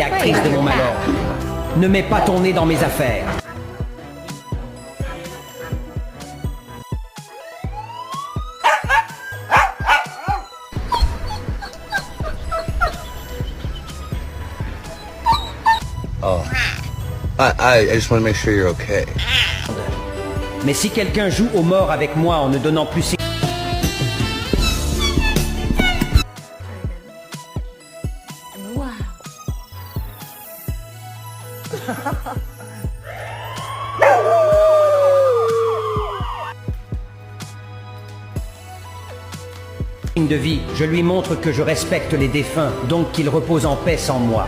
Actrice de mon malheur. Ne mets pas ton nez dans mes affaires. Oh. I just want to make sure you're okay. Mais si quelqu'un joue aux morts avec moi en ne donnant plus ses... Wow. de vie, je lui montre que je respecte les défunts, donc qu'il repose en paix sans moi.